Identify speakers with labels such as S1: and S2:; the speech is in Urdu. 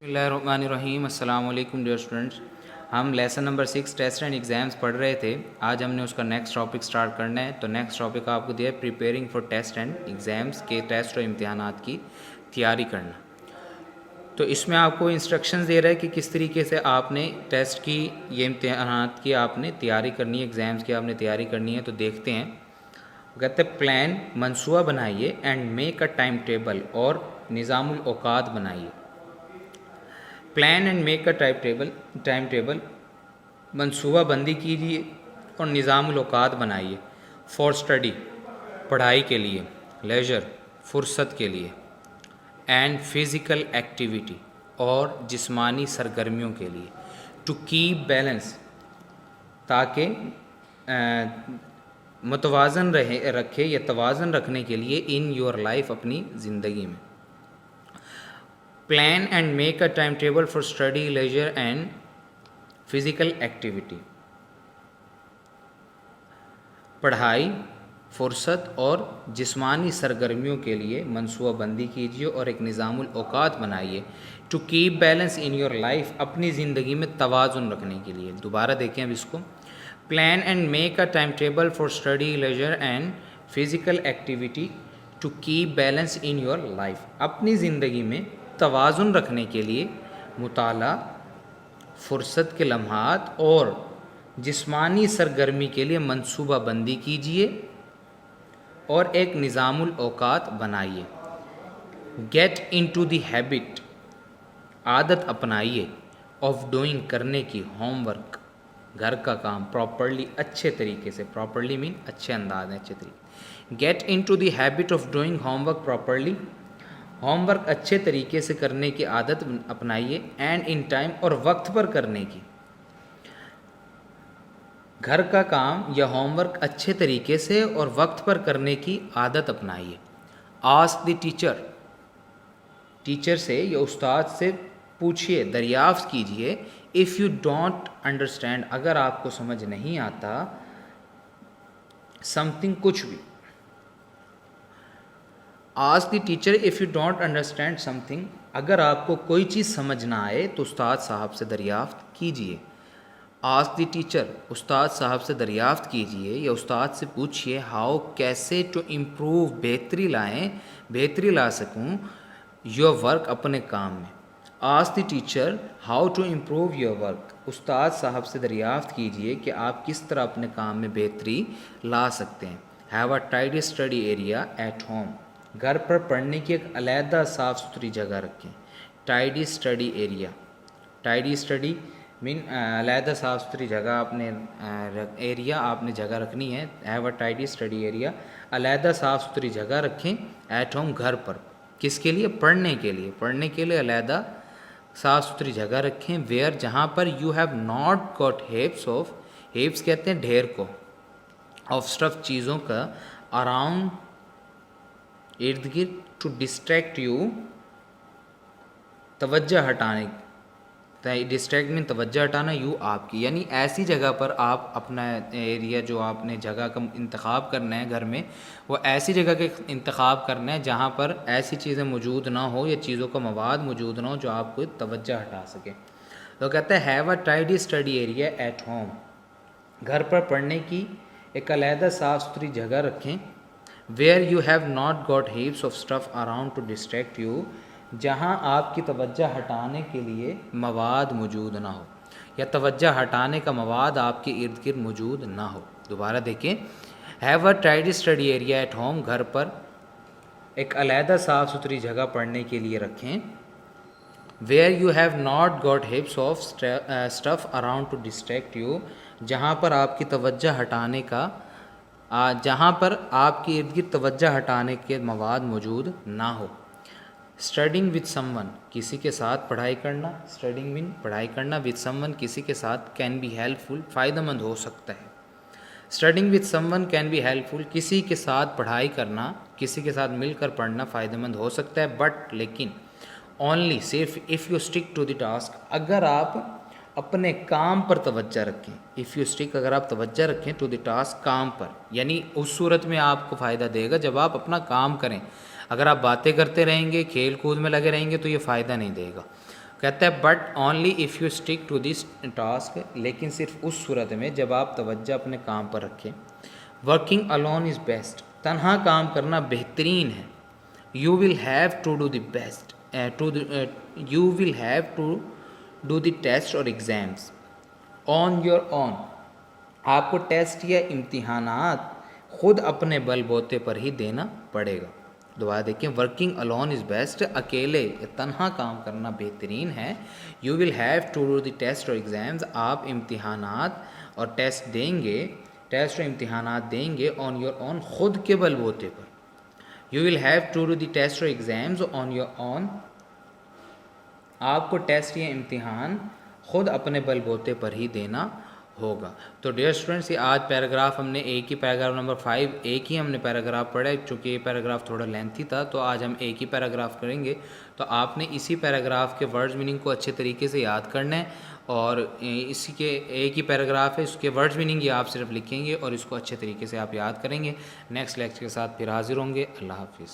S1: بسم اللہ الرحمن الرحیم. السلام علیکم ڈیئر اسٹوڈنٹس. ہم lesson number 6 test and exams پڑھ رہے تھے. آج ہم نے اس کا نیکسٹ ٹاپک سٹارٹ کرنا ہے. تو نیکسٹ ٹاپک آپ کو دیا ہے preparing for test and exams کے ٹیسٹ اور امتحانات کی تیاری کرنا. تو اس میں آپ کو انسٹرکشنز دے رہا ہے کہ کس طریقے سے آپ نے ٹیسٹ کی یہ امتحانات کی آپ نے تیاری کرنی ہے, ایگزامس کی آپ نے تیاری کرنی ہے. تو دیکھتے ہیں. کہتے ہیں پلان منصوبہ بنائیے and make a time table, اور نظام الاوقات بنائیے. Plan and make a time table, منصوبہ بندی کیجیے اور نظام الاوقات بنائیے. فار اسٹڈی, پڑھائی کے لیے. لیجر, فرصت کے لیے. اینڈ فزیکل ایکٹیویٹی, اور جسمانی سرگرمیوں کے لیے. ٹو کیپ بیلنس, تاکہ متوازن رکھے یا توازن رکھنے کے لیے ان یور لائف, اپنی زندگی میں. Plan and make a time table for study, leisure and physical activity. پڑھائی, فرصت اور جسمانی سرگرمیوں کے لیے منصوبہ بندی کیجیے اور ایک نظام الاوقات بنائیے. To keep balance in your life, اپنی زندگی میں توازن رکھنے کے لیے. دوبارہ دیکھیں اب اس کو. Plan and make a time table for study, leisure and physical activity. To keep balance in your life, اپنی زندگی میں توازن رکھنے کے لیے مطالعہ, فرصت کے لمحات اور جسمانی سرگرمی کے لیے منصوبہ بندی کیجیے اور ایک نظام الاوقات بنائیے. گیٹ انٹو دی ہیبٹ, عادت اپنائیے. آف ڈوئنگ, کرنے کی. ہوم ورک, گھر کا کام. پراپرلی, اچھے طریقے سے. پراپرلی مین اچھے انداز میں, اچھے طریقے. Get into the habit of doing homework properly, homework اچھے طریقے سے کرنے کی عادت اپنائیے. اینڈ ان ٹائم, اور وقت پر کرنے کی. گھر کا کام یا ہوم ورک اچھے طریقے سے اور وقت پر کرنے کی عادت اپنائیے. آسک دی ٹیچر, ٹیچر سے یا استاد سے پوچھیے, دریافت کیجیے. اف یو ڈونٹ انڈرسٹینڈ, اگر آپ کو سمجھ نہیں آتا سم تھنگ, کچھ بھی. Ask the teacher if you don't understand some thing, اگر آپ کو کوئی چیز سمجھ نہ آئے تو استاد صاحب سے دریافت کیجیے. آسک دی ٹیچر, استاد صاحب سے دریافت کیجیے یا استاد سے پوچھیے. ہاؤ, کیسے. ٹو امپروو, بہتری لائیں, بہتری لا سکوں. یور ورک, اپنے کام میں. Ask the teacher how to improve your work, استاد صاحب سے دریافت کیجیے کہ آپ کس طرح اپنے کام میں بہتری لا سکتے ہیں. Have a tidy study area at home, گھر پر پڑھنے کی ایک علیحدہ صاف ستھری جگہ رکھیں. Tidy study area, tidy study مین علیحدہ صاف ستھری جگہ آپ نے ایریا آپ نے جگہ رکھنی ہے. Have a tidy study area, علیحدہ صاف ستھری جگہ رکھیں. ایٹ ہوم, گھر پر. کس کے لیے؟ پڑھنے کے لیے. پڑھنے کے لیے علیحدہ صاف ستھری جگہ رکھیں. ویئر, جہاں پر. You have not got heaps of, heaps کہتے ہیں ڈھیر کو, آف اسٹف, چیزوں کا. اراؤنڈ, ارد گرد. ٹو ڈسٹریکٹ یو, توجہ ہٹانے. ڈسٹریکٹ میں توجہ ہٹانا. یو, آپ کی. یعنی ایسی جگہ پر آپ اپنا ایریا جو آپ نے جگہ کا انتخاب کرنا ہے گھر میں, وہ ایسی جگہ کا انتخاب کرنا ہے جہاں پر ایسی چیزیں موجود نہ ہو یا چیزوں کا مواد موجود نہ ہو جو آپ کو توجہ ہٹا سکے. تو کہتے ہیں have a tidy study area at home, گھر پر پڑھنے کی ایک علیحدہ صاف ستھری جگہ رکھیں. Where you have not got heaps of stuff around to distract you, جہاں آپ کی توجہ ہٹانے کے لیے مواد موجود نہ ہو یا توجہ ہٹانے کا مواد آپ کے ارد گرد موجود نہ ہو. دوبارہ دیکھیں. Have a tidy study area at home, گھر پر ایک علیحدہ صاف ستھری جگہ پڑھنے کے لیے رکھیں. Where you have not got heaps of stuff around to distract you, جہاں پر آپ کی توجہ ہٹانے کا جہاں پر آپ کی ارد گرد توجہ ہٹانے کے مواد موجود نہ ہو. اسٹڈنگ وتھ سم ون, کسی کے ساتھ پڑھائی کرنا. اسٹڈنگ مین پڑھائی کرنا. وتھ سم ون, کسی کے ساتھ. کین بی ہیلپ فل, فائدہ مند ہو سکتا ہے. Studying with someone can be helpful, کسی کے ساتھ پڑھائی کرنا, کسی کے ساتھ مل کر پڑھنا فائدہ مند ہو سکتا ہے. بٹ, لیکن. اونلی, صرف. If you stick to the task, اگر آپ اپنے کام پر توجہ رکھیں. اف یو اسٹک, اگر آپ توجہ رکھیں. ٹو دی ٹاسک, کام پر. یعنی اس صورت میں آپ کو فائدہ دے گا جب آپ اپنا کام کریں. اگر آپ باتیں کرتے رہیں گے, کھیل کود میں لگے رہیں گے تو یہ فائدہ نہیں دے گا. کہتا ہے but only if you stick to this task, لیکن صرف اس صورت میں جب آپ توجہ اپنے کام پر رکھیں. ورکنگ alone از بیسٹ، تنہا کام کرنا بہترین ہے. You will have to do the best you will have to do the test اور ایگزامس آن یور اون. آپ کو ٹیسٹ یا امتحانات خود اپنے بل بوتے پر ہی دینا پڑے گا. دوبارہ دیکھیں، ورکنگ alone از بیسٹ، اکیلے یا تنہا کام کرنا بہترین ہے. You will have to do the test اور ایگزامز، آپ امتحانات اور ٹیسٹ دیں گے، ٹیسٹ اور امتحانات دیں گے آن یور اون، خود کے بل بوتے پر. You will have to do the test اور ایگزامز آن یور اون، آپ کو ٹیسٹ یا امتحان خود اپنے بل بوتے پر ہی دینا ہوگا. تو ڈیئر اسٹوڈنٹس، یہ آج پیراگراف ہم نے ایک ہی پیراگراف نمبر 5 ایک ہی ہم نے پیراگراف پڑھا ہے. چونکہ یہ پیراگراف تھوڑا لینتھی تھا تو آج ہم ایک ہی پیراگراف کریں گے. تو آپ نے اسی پیراگراف کے ورڈز میننگ کو اچھے طریقے سے یاد کرنا ہے، اور اسی کے ایک ہی پیراگراف ہے، اس کے ورڈز میننگ یہ آپ صرف لکھیں گے اور اس کو اچھے طریقے سے آپ یاد کریں گے. نیکسٹ لیکچر کے ساتھ پھر حاضر ہوں گے. اللہ حافظ.